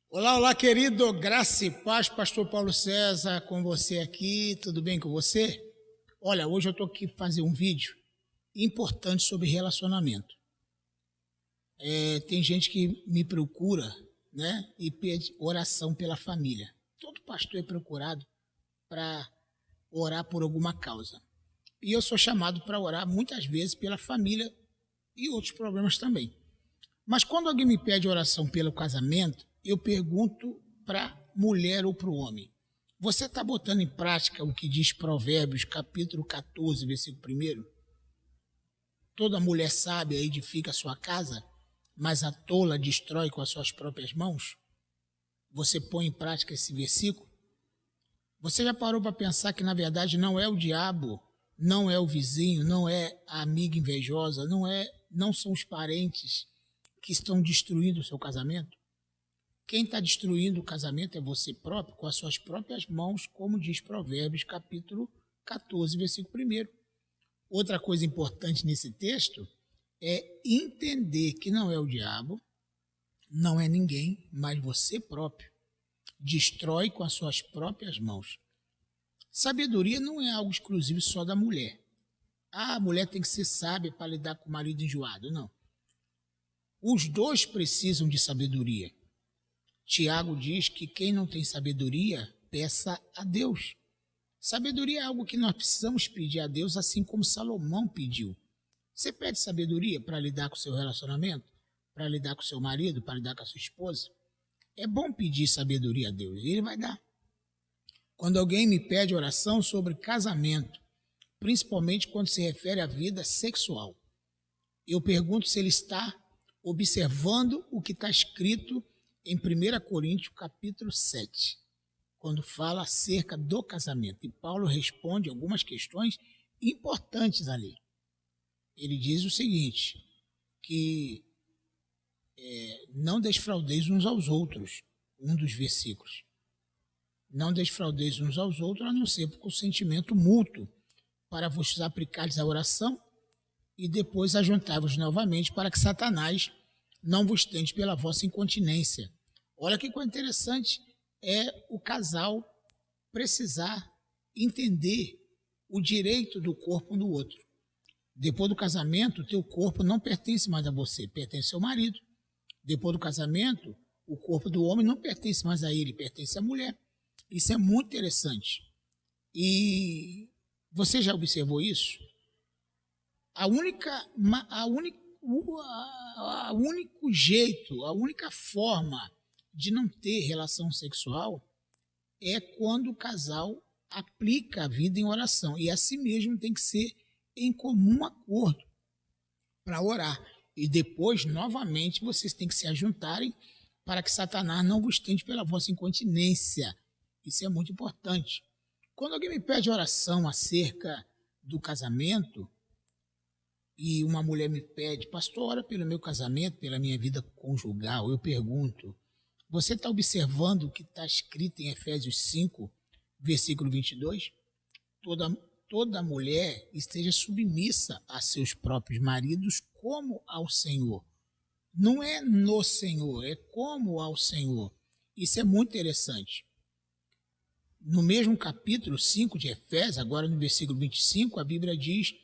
Olá, olá, querido, graça e paz, pastor Paulo César, com você aqui, tudo bem com você? Olha, hoje eu estou aqui fazer um vídeo importante sobre relacionamento. Tem gente que me procura, né, e pede oração pela família. Todo pastor é procurado para orar por alguma causa. E eu sou chamado para orar muitas vezes pela família e outros problemas também. Mas quando alguém me pede oração pelo casamento, eu pergunto para a mulher ou para o homem: você está botando em prática o que diz Provérbios, capítulo 14, versículo 1? Toda mulher sábia edifica a sua casa, mas a tola destrói com as suas próprias mãos. Você põe em prática esse versículo? Você já parou para pensar que, na verdade, não é o diabo, não é o vizinho, não é a amiga invejosa, não são os parentes que estão destruindo o seu casamento? Quem está destruindo o casamento é você próprio, com as suas próprias mãos, como diz Provérbios, capítulo 14, versículo 1. Outra coisa importante nesse texto é entender que não é o diabo, não é ninguém, mas você próprio. Destrói com as suas próprias mãos. Sabedoria não é algo exclusivo só da mulher. A mulher tem que ser sábia para lidar com o marido enjoado. Não. Os dois precisam de sabedoria. Tiago diz que quem não tem sabedoria, peça a Deus. Sabedoria é algo que nós precisamos pedir a Deus, assim como Salomão pediu. Você pede sabedoria para lidar com o seu relacionamento, para lidar com o seu marido, para lidar com a sua esposa? É bom pedir sabedoria a Deus, e Ele vai dar. Quando alguém me pede oração sobre casamento, principalmente quando se refere à vida sexual, eu pergunto se ele está observando o que está escrito em 1 Coríntios capítulo 7, quando fala acerca do casamento. E Paulo responde algumas questões importantes ali. Ele diz o seguinte, que não desfraudeis uns aos outros, um dos versículos. Não desfraudeis uns aos outros, a não ser por consentimento mútuo, para vos aplicares a oração e depois ajuntai-vos novamente, para que Satanás não vos tente pela vossa incontinência. Olha que coisa interessante, é o casal precisar entender o direito do corpo um do outro. Depois do casamento, o teu corpo não pertence mais a você, pertence ao marido. Depois do casamento, o corpo do homem não pertence mais a ele, pertence à mulher. Isso é muito interessante. E você já observou isso? A única forma de não ter relação sexual é quando o casal aplica a vida em oração. E assim mesmo tem que ser em comum acordo para orar. E depois, novamente, vocês têm que se ajuntarem para que Satanás não vos tente pela vossa incontinência. Isso é muito importante. Quando alguém me pede oração acerca do casamento, e uma mulher me pede: pastor, ora pelo meu casamento, pela minha vida conjugal, eu pergunto: você está observando o que está escrito em Efésios 5, versículo 22? Toda mulher esteja submissa a seus próprios maridos como ao Senhor. Não é no Senhor, é como ao Senhor. Isso é muito interessante. No mesmo capítulo 5 de Efésios, agora no versículo 25, a Bíblia diz: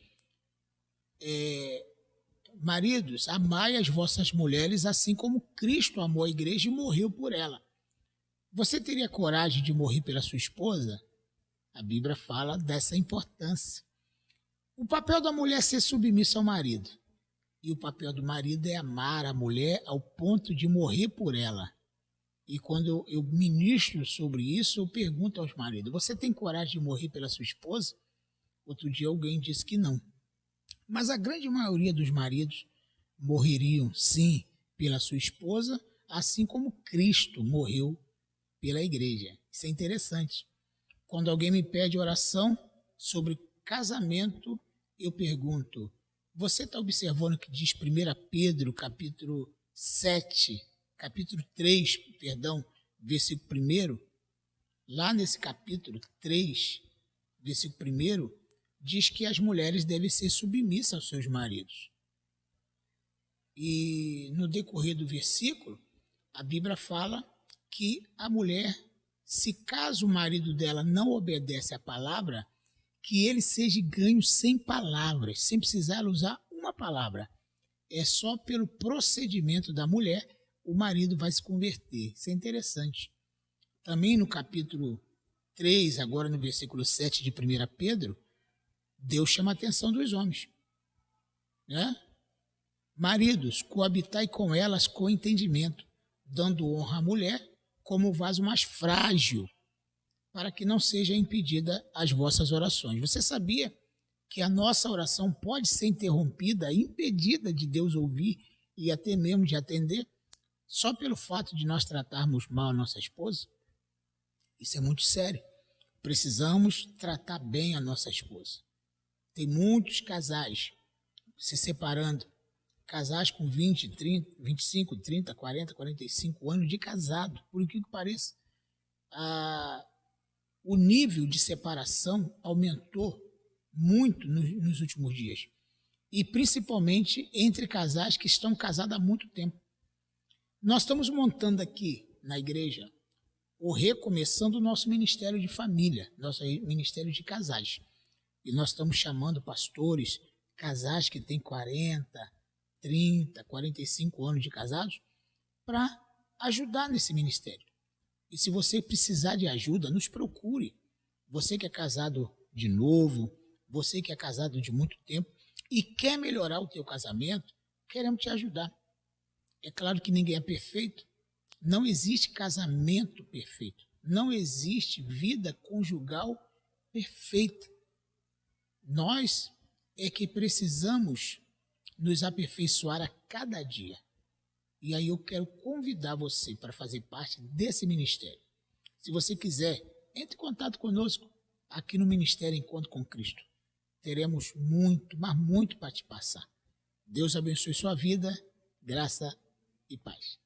maridos, amai as vossas mulheres assim como Cristo amou a igreja e morreu por ela. Você teria coragem de morrer pela sua esposa? A Bíblia fala dessa importância. O papel da mulher é ser submissa ao marido. E o papel do marido é amar a mulher ao ponto de morrer por ela. E quando eu ministro sobre isso, eu pergunto aos maridos: você tem coragem de morrer pela sua esposa? Outro dia alguém disse que não. Mas a grande maioria dos maridos morreriam, sim, pela sua esposa, assim como Cristo morreu pela igreja. Isso é interessante. Quando alguém me pede oração sobre casamento, eu pergunto: você está observando o que diz 1 Pedro, capítulo 3, versículo 1? Lá nesse capítulo 3, versículo 1, diz que as mulheres devem ser submissas aos seus maridos. E no decorrer do versículo, a Bíblia fala que a mulher, se caso o marido dela não obedece à palavra, que ele seja ganho sem palavras, sem precisar usar uma palavra. É só pelo procedimento da mulher o marido vai se converter. Isso é interessante. Também no capítulo 3, agora no versículo 7 de 1 Pedro, Deus chama a atenção dos homens. Né? Maridos, coabitai com elas com entendimento, dando honra à mulher como o vaso mais frágil, para que não seja impedida as vossas orações. Você sabia que a nossa oração pode ser interrompida, impedida de Deus ouvir e até mesmo de atender, só pelo fato de nós tratarmos mal a nossa esposa? Isso é muito sério. Precisamos tratar bem a nossa esposa. Tem muitos casais se separando, casais com 20, 30, 25, 30, 40, 45 anos de casado, por incrível que pareça. O nível de separação aumentou muito nos últimos dias. E principalmente entre casais que estão casados há muito tempo. Nós estamos montando aqui na igreja, ou recomeçando o nosso ministério de família, nosso ministério de casais. E nós estamos chamando pastores, casais que têm 40, 30, 45 anos de casados, para ajudar nesse ministério. E se você precisar de ajuda, nos procure. Você que é casado de novo, você que é casado de muito tempo e quer melhorar o teu casamento, queremos te ajudar. É claro que ninguém é perfeito. Não existe casamento perfeito. Não existe vida conjugal perfeita. Nós é que precisamos nos aperfeiçoar a cada dia. E aí eu quero convidar você para fazer parte desse ministério. Se você quiser, entre em contato conosco aqui no Ministério Encontro com Cristo. Teremos muito, mas muito para te passar. Deus abençoe sua vida, graça e paz.